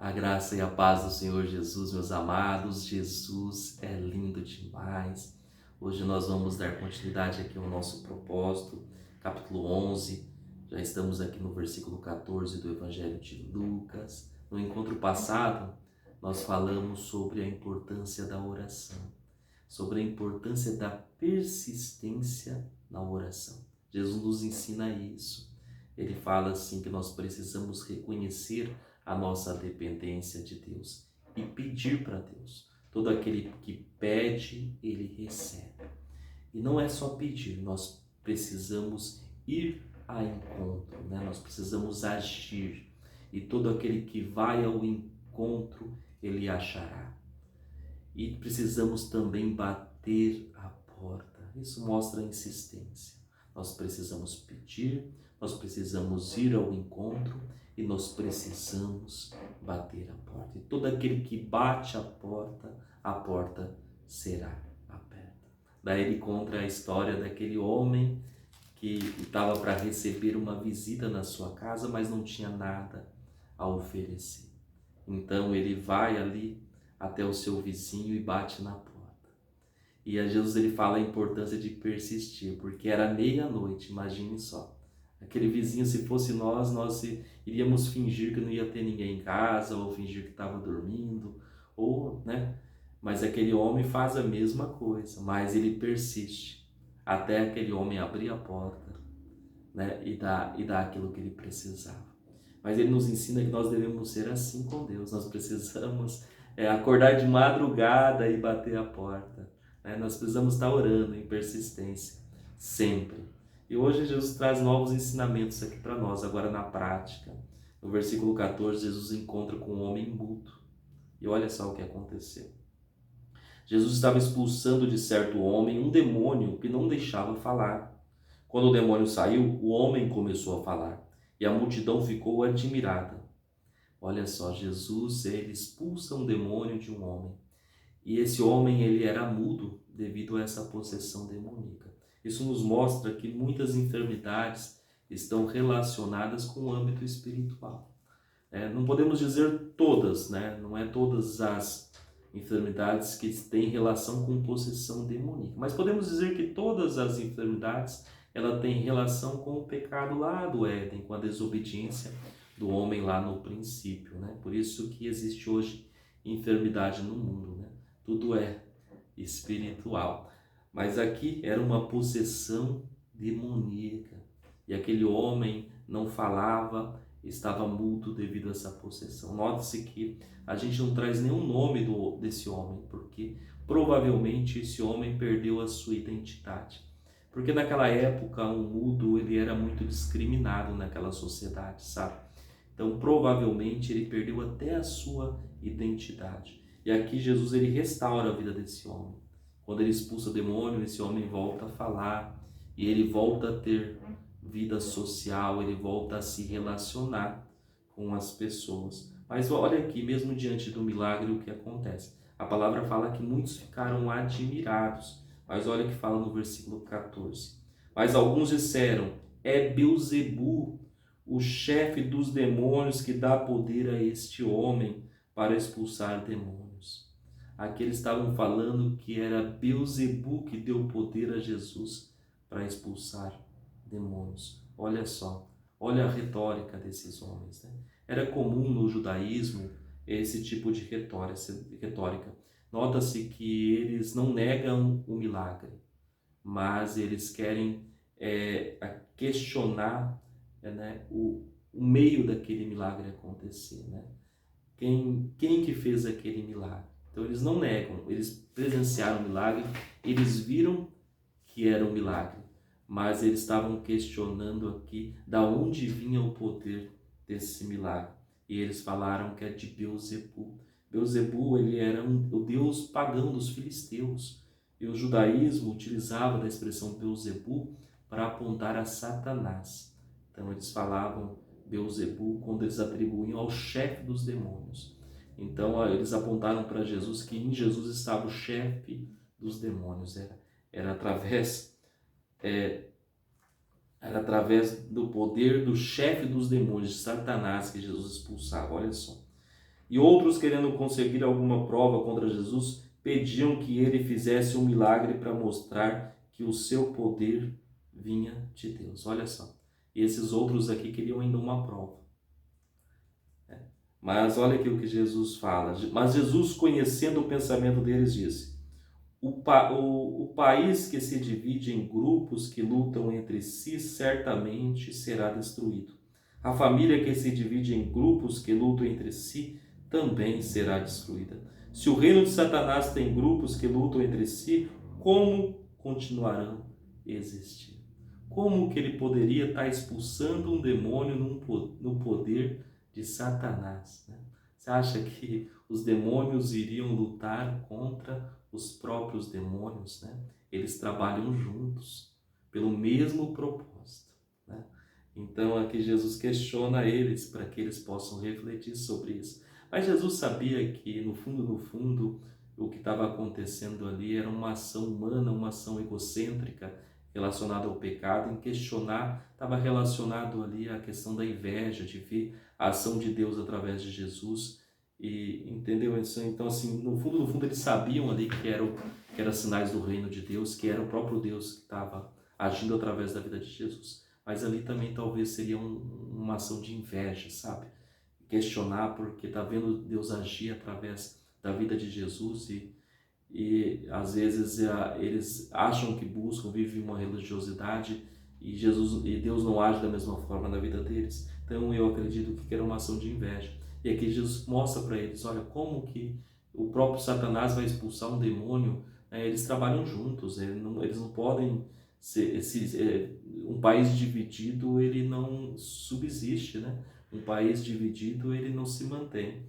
A graça e a paz do Senhor Jesus, meus amados. Jesus é lindo demais. Hoje nós vamos dar continuidade aqui ao nosso propósito, capítulo 11. Já estamos aqui no versículo 14 do Evangelho de Lucas. No encontro passado, nós falamos sobre a importância da oração, sobre a importância da persistência na oração. Jesus nos ensina isso. Ele fala assim que nós precisamos reconhecer a nossa dependência de Deus e pedir para Deus. Todo aquele que pede, ele recebe. E não é só pedir, nós precisamos ir ao encontro, né? Nós precisamos agir. E todo aquele que vai ao encontro, ele achará. E precisamos também bater a porta. Isso mostra a insistência. Nós precisamos pedir, nós precisamos ir ao encontro e nós precisamos bater a porta. E todo aquele que bate a porta será aberta. Daí ele conta a história daquele homem que estava para receber uma visita na sua casa, mas não tinha nada a oferecer. Então ele vai ali até o seu vizinho e bate na porta. E a Jesus ele fala a importância de persistir, porque era meia-noite, imagine só. Aquele vizinho, se fosse nós iríamos fingir que não ia ter ninguém em casa, ou fingir que estava dormindo, ou, né? Mas aquele homem faz a mesma coisa, mas ele persiste, até aquele homem abrir a porta, né? E dar aquilo que ele precisava. Mas ele nos ensina que nós devemos ser assim com Deus, nós precisamos acordar de madrugada e bater a porta. Nós precisamos estar orando em persistência, sempre. E hoje Jesus traz novos ensinamentos aqui para nós, agora na prática. No versículo 14, Jesus encontra com um homem mudo. E olha só o que aconteceu. Jesus estava expulsando de certo homem um demônio que não deixava falar. Quando o demônio saiu, o homem começou a falar. E a multidão ficou admirada. Olha só, Jesus ele expulsa um demônio de um homem. E esse homem ele era mudo devido a essa possessão demoníaca. Isso nos mostra que muitas enfermidades estão relacionadas com o âmbito espiritual. Não podemos dizer todas, né? Não é todas as enfermidades que têm relação com possessão demoníaca. Mas podemos dizer que todas as enfermidades ela tem relação com o pecado lá do Éden, com a desobediência do homem lá no princípio, né? Por isso que existe hoje enfermidade no mundo, né? Tudo é espiritual. Mas aqui era uma possessão demoníaca. E aquele homem não falava, estava mudo devido a essa possessão. Note-se que a gente não traz nenhum nome desse homem, porque provavelmente esse homem perdeu a sua identidade. Porque naquela época um mudo ele era muito discriminado naquela sociedade, sabe? Então provavelmente ele perdeu até a sua identidade. E aqui Jesus ele restaura a vida desse homem. Quando ele expulsa o demônio, esse homem volta a falar e ele volta a ter vida social, ele volta a se relacionar com as pessoas. Mas olha aqui, mesmo diante do milagre, o que acontece? A palavra fala que muitos ficaram admirados. Mas olha o que fala no versículo 14. Mas alguns disseram, é Beelzebu, o chefe dos demônios, que dá poder a este homem para expulsar demônios. Aqui eles estavam falando que era Beelzebu que deu poder a Jesus para expulsar demônios. Olha só, olha a retórica desses homens, né? Era comum no judaísmo esse tipo de retórica. Nota-se que eles não negam o milagre, mas eles querem questionar o meio daquele milagre acontecer, né? Quem que fez aquele milagre? Então eles não negam, eles presenciaram o milagre, eles viram que era um milagre, mas eles estavam questionando aqui da onde vinha o poder desse milagre. E eles falaram que é de Beelzebu. Beelzebu ele era o deus pagão dos filisteus. E o judaísmo utilizava da expressão Beelzebu para apontar a Satanás. Então eles falavam Beelzebu quando eles atribuíam ao chefe dos demônios. Então eles apontaram para Jesus que em Jesus estava o chefe dos demônios. Era através do poder do chefe dos demônios, de Satanás, que Jesus expulsava. Olha só. E outros, querendo conseguir alguma prova contra Jesus, pediam que ele fizesse um milagre para mostrar que o seu poder vinha de Deus. Olha só. E esses outros aqui queriam ainda uma prova. Mas olha aqui o que Jesus fala. Mas Jesus, conhecendo o pensamento deles, disse: o país que se divide em grupos que lutam entre si certamente será destruído. A família que se divide em grupos que lutam entre si também será destruída. Se o reino de Satanás tem grupos que lutam entre si, como continuarão existindo? Como que ele poderia estar expulsando um demônio no poder de Satanás, né? Você acha que os demônios iriam lutar contra os próprios demônios, né? Eles trabalham juntos pelo mesmo propósito, né? Então aqui Jesus questiona eles para que eles possam refletir sobre isso. Mas Jesus sabia que no fundo, o que estava acontecendo ali era uma ação humana, uma ação egocêntrica relacionada ao pecado. Em questionar, estava relacionado ali à questão da inveja, de ver a ação de Deus através de Jesus. E entendeu? Então assim, no fundo eles sabiam ali que eram sinais do reino de Deus, que era o próprio Deus que estava agindo através da vida de Jesus. Mas ali também talvez seria uma ação de inveja, sabe? Questionar porque está vendo Deus agir através da vida de Jesus e às vezes eles acham que buscam, vivem uma religiosidade e Deus não age da mesma forma na vida deles. Então eu acredito que era uma ação de inveja. E aqui Jesus mostra para eles, olha, como que o próprio Satanás vai expulsar um demônio, né? Eles trabalham juntos, eles não podem ser, um país dividido ele não subsiste, né? Um país dividido ele não se mantém.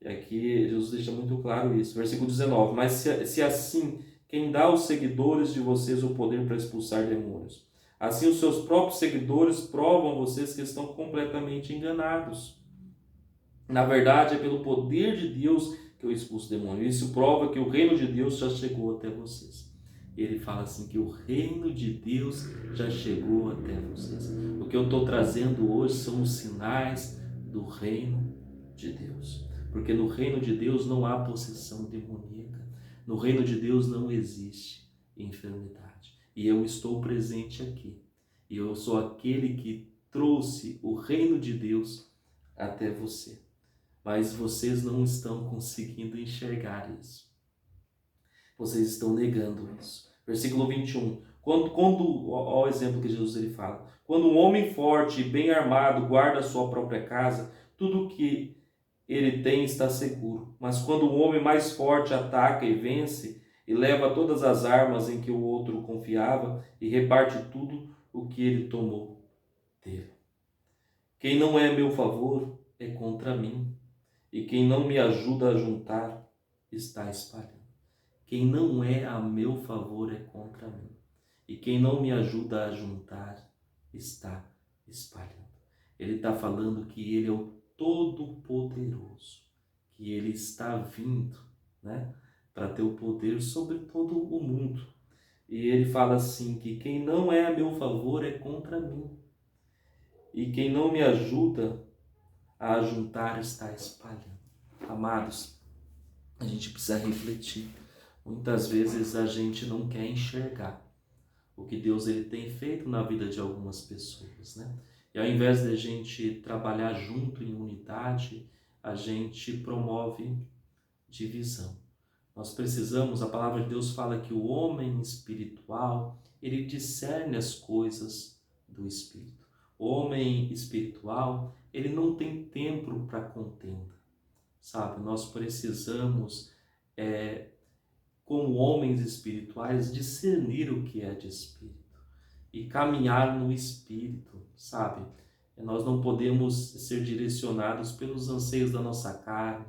E aqui Jesus deixa muito claro isso. Versículo 19. Mas se assim, quem dá aos seguidores de vocês o poder para expulsar demônios? Assim os seus próprios seguidores provam a vocês que estão completamente enganados. Na verdade, é pelo poder de Deus que eu expulso demônio. Isso prova que o reino de Deus já chegou até vocês. Ele fala assim que o reino de Deus já chegou até vocês. O que eu estou trazendo hoje são os sinais do reino de Deus. Porque no reino de Deus não há possessão demoníaca. No reino de Deus não existe enfermidade. E eu estou presente aqui. E eu sou aquele que trouxe o reino de Deus até você. Mas vocês não estão conseguindo enxergar isso. Vocês estão negando isso. Versículo 21. Olha o exemplo que Jesus ele fala. Quando um homem forte e bem armado guarda a sua própria casa, tudo que ele tem está seguro. Mas quando um homem mais forte ataca e vence, e leva todas as armas em que o outro confiava, e reparte tudo o que ele tomou dele. Quem não é a meu favor é contra mim. E quem não me ajuda a juntar está espalhando. Quem não é a meu favor é contra mim. E quem não me ajuda a juntar está espalhando. Ele está falando que ele é o Todo-Poderoso. Que ele está vindo, né, para ter o poder sobre todo o mundo. E ele fala assim que quem não é a meu favor é contra mim. E quem não me ajuda a juntar está espalhando. Amados, a gente precisa refletir. Muitas vezes a gente não quer enxergar o que Deus ele tem feito na vida de algumas pessoas, né? E ao invés de a gente trabalhar junto em unidade, a gente promove divisão. Nós precisamos, a palavra de Deus fala que o homem espiritual, ele discerne as coisas do Espírito. O homem espiritual, ele não tem tempo para contenda, sabe? Nós precisamos, como homens espirituais, discernir o que é de Espírito e caminhar no Espírito, sabe? Nós não podemos ser direcionados pelos anseios da nossa carne,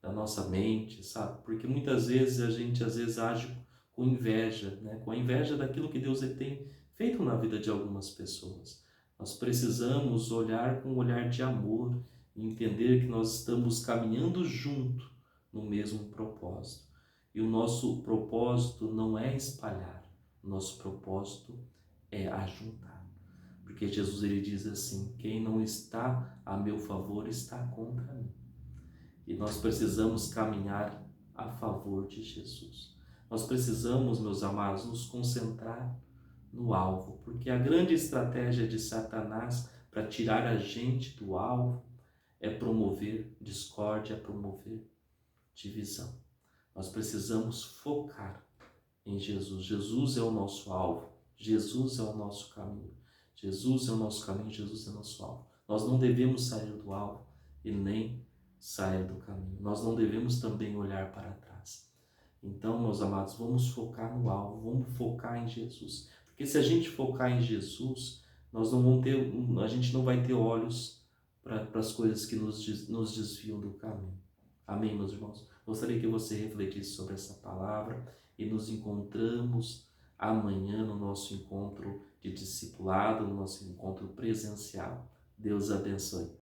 da nossa mente, sabe? Porque muitas vezes a gente age com inveja, né? Com a inveja daquilo que Deus tem feito na vida de algumas pessoas. Nós precisamos olhar com um olhar de amor e entender que nós estamos caminhando junto no mesmo propósito. E o nosso propósito não é espalhar, o nosso propósito é ajuntar. Porque Jesus ele diz assim: quem não está a meu favor está contra mim. E nós precisamos caminhar a favor de Jesus. Nós precisamos, meus amados, nos concentrar no alvo, porque a grande estratégia de Satanás para tirar a gente do alvo é promover discórdia, é promover divisão. Nós precisamos focar em Jesus. Jesus é o nosso alvo, Jesus é o nosso caminho. Jesus é o nosso caminho, Jesus é o nosso alvo. Nós não devemos sair do alvo e nem sair do caminho. Nós não devemos também olhar para trás. Então, meus amados, vamos focar no alvo, vamos focar em Jesus. Porque se a gente focar em Jesus, nós não vamos ter, a gente não vai ter olhos para as coisas que nos desviam do caminho. Amém, meus irmãos? Gostaria que você refletisse sobre essa palavra e nos encontramos amanhã no nosso encontro de discipulado, no nosso encontro presencial. Deus abençoe.